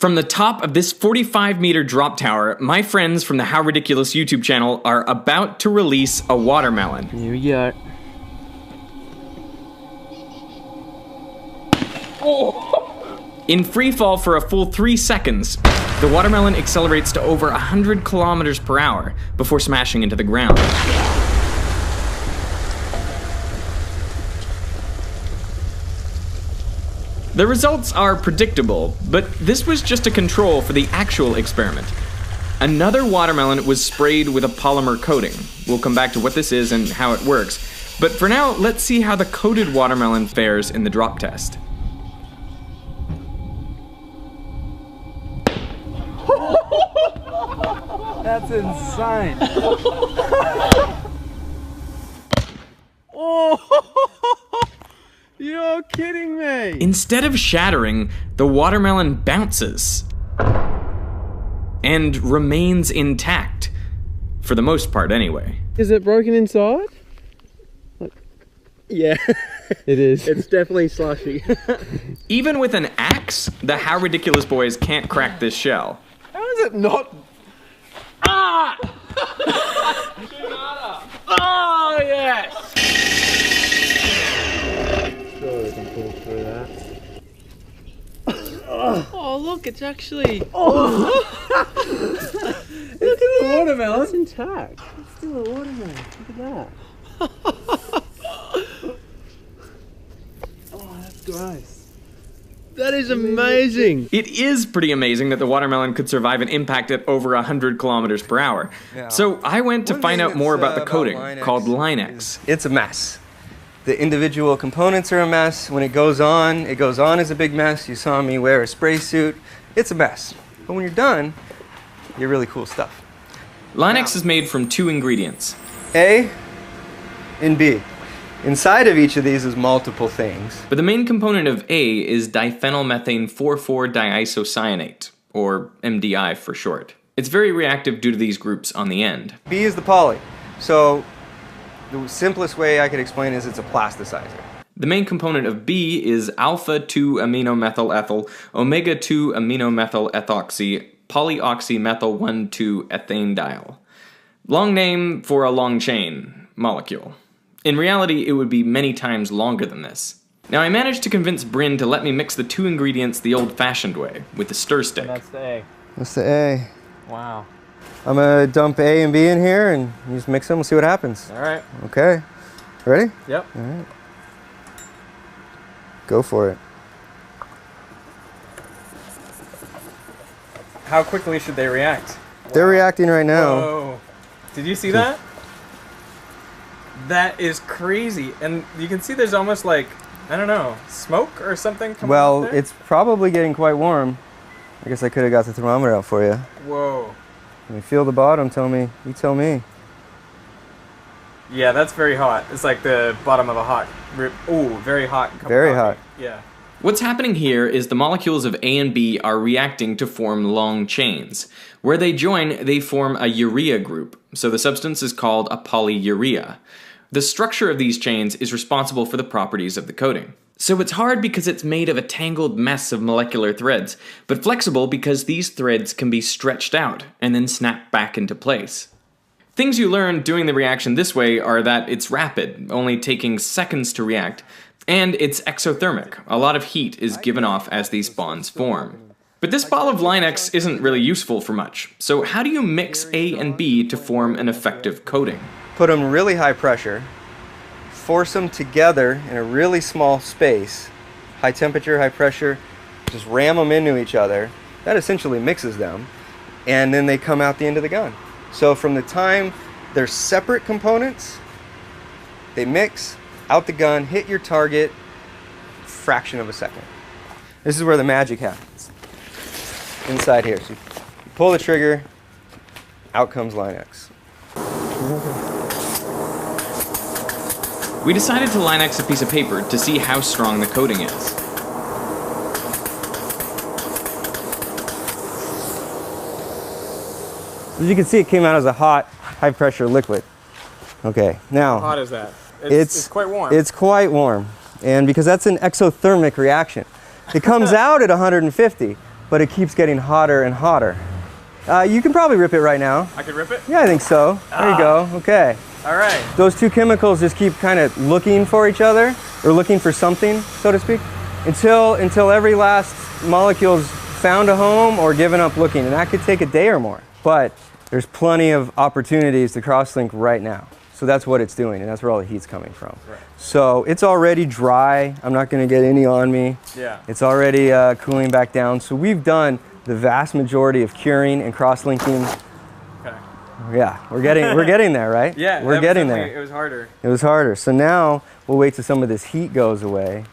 From the top of this 45-meter drop tower, my friends from the How Ridiculous YouTube channel are about to release a watermelon. Here we go. In free fall for a full 3 seconds, the watermelon accelerates to over 100 kilometers per hour before smashing into the ground. The results are predictable, but this was just a control for the actual experiment. Another watermelon was sprayed with a polymer coating. We'll come back to what this is and how it works. But for now, let's see how the coated watermelon fares in the drop test. That's insane. Oh, you're kidding me. Instead of shattering, the watermelon bounces and remains intact. For the most part, anyway. Is it broken inside? Yeah. It is. It's definitely slushy. Even with an axe, the How Ridiculous boys can't crack this shell. How is it not? Ah! Oh, yes! Sure we can pull through that. Oh, look, it's actually... Oh! Look at the watermelon. It's intact. It's still a watermelon. Look at that. Oh, that's gross. That is amazing. It is pretty amazing that the watermelon could survive an impact at over 100 kilometers per hour. Yeah. So I went to find out more about the coating, called Line-X. It's a mess. The individual components are a mess. When it goes on as a big mess. You saw me wear a spray suit. It's a mess. But when you're done, you're really cool stuff. Line-X is made from 2 ingredients. A and B. Inside of each of these is multiple things. But the main component of A is diphenylmethane 4,4-diisocyanate, or MDI for short. It's very reactive due to these groups on the end. B is the poly. So the simplest way I could explain is it's a plasticizer. The main component of B is alpha-2-aminomethylethyl, omega-2-aminomethylethoxy, polyoxymethyl-1,2-ethanediol. Long name for a long chain molecule. In reality, it would be many times longer than this. Now, I managed to convince Bryn to let me mix the 2 ingredients the old-fashioned way, with the stir stick. And that's the A. That's the A. Wow. I'm gonna dump A and B in here and you just mix them and see what happens. All right. Okay. Ready? Yep. All right. Go for it. How quickly should they react? They're reacting right now. Whoa. Did you see that? That is crazy. And you can see there's almost like, I don't know, smoke or something coming Well, out there? it's probably getting quite warm. I guess I could have got the thermometer out for you. Whoa. Can you feel the bottom? Tell me. You tell me. Yeah, that's very hot. It's like the bottom of a hot... Ooh, very hot. cup of Very coffee. hot. Yeah. What's happening here is the molecules of A and B are reacting to form long chains. Where they join, they form a urea group, so the substance is called a polyurea. The structure of these chains is responsible for the properties of the coating. So it's hard because it's made of a tangled mess of molecular threads, but flexible because these threads can be stretched out and then snapped back into place. Things you learn doing the reaction this way are that it's rapid, only taking seconds to react, and it's exothermic. A lot of heat is given off as these bonds form. But this ball of Line-X isn't really useful for much, so how do you mix A and B to form an effective coating? Put them really high pressure, force them together in a really small space, high temperature, high pressure, just ram them into each other. That essentially mixes them, and then they come out the end of the gun. So from the time they're separate components, they mix, out the gun, hit your target, fraction of a second. This is where the magic happens. Inside here. So you pull the trigger, out comes Line-X. We decided to Line-X a piece of paper to see how strong the coating is. As you can see, it came out as a hot, high-pressure liquid. Okay, now... How hot is that? It's quite warm. It's quite warm, and because that's an exothermic reaction. It comes out at 150, but it keeps getting hotter and hotter. You can probably rip it right now. I could rip it? Yeah, I think so. There you go. Okay. All right. Those two chemicals just keep kind of looking for each other, or looking for something, so to speak, until every last molecule's found a home or given up looking, and that could take a day or more. But there's plenty of opportunities to cross-link right now. So that's what it's doing, and that's where all the heat's coming from. Right. So it's already dry. I'm not going to get any on me. Yeah. It's already cooling back down. So we've done the vast majority of curing and cross-linking. Okay. Yeah, we're getting there, right? Yeah, we're getting there. It was harder. It was harder. So now we'll wait till some of this heat goes away.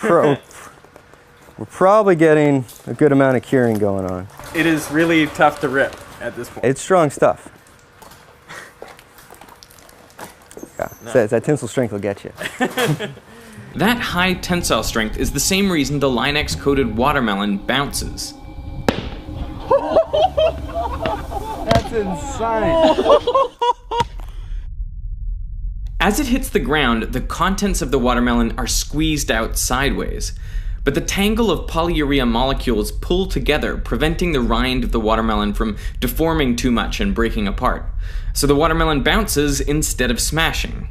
We're probably getting a good amount of curing going on. It is really tough to rip at this point. It's strong stuff. Yeah, no. That tensile strength will get you. That high tensile strength is the same reason the Line-X-coated watermelon bounces. That's insane. As it hits the ground, the contents of the watermelon are squeezed out sideways. But the tangle of polyurea molecules pull together, preventing the rind of the watermelon from deforming too much and breaking apart. So the watermelon bounces instead of smashing.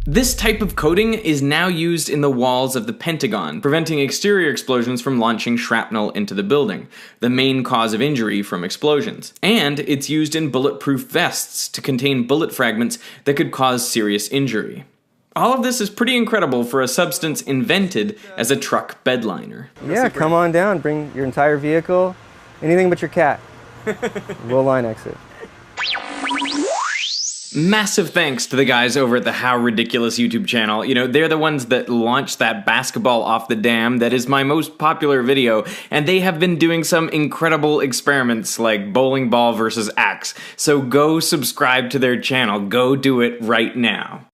This type of coating is now used in the walls of the Pentagon, preventing exterior explosions from launching shrapnel into the building, the main cause of injury from explosions. And it's used in bulletproof vests to contain bullet fragments that could cause serious injury. All of this is pretty incredible for a substance invented as a truck bedliner. Yeah, come on down, bring your entire vehicle, anything but your cat. We'll Line-X it. Massive thanks to the guys over at the How Ridiculous YouTube channel. You know, they're the ones that launched that basketball off the dam that is my most popular video, and they have been doing some incredible experiments like bowling ball versus axe. So go subscribe to their channel. Go do it right now.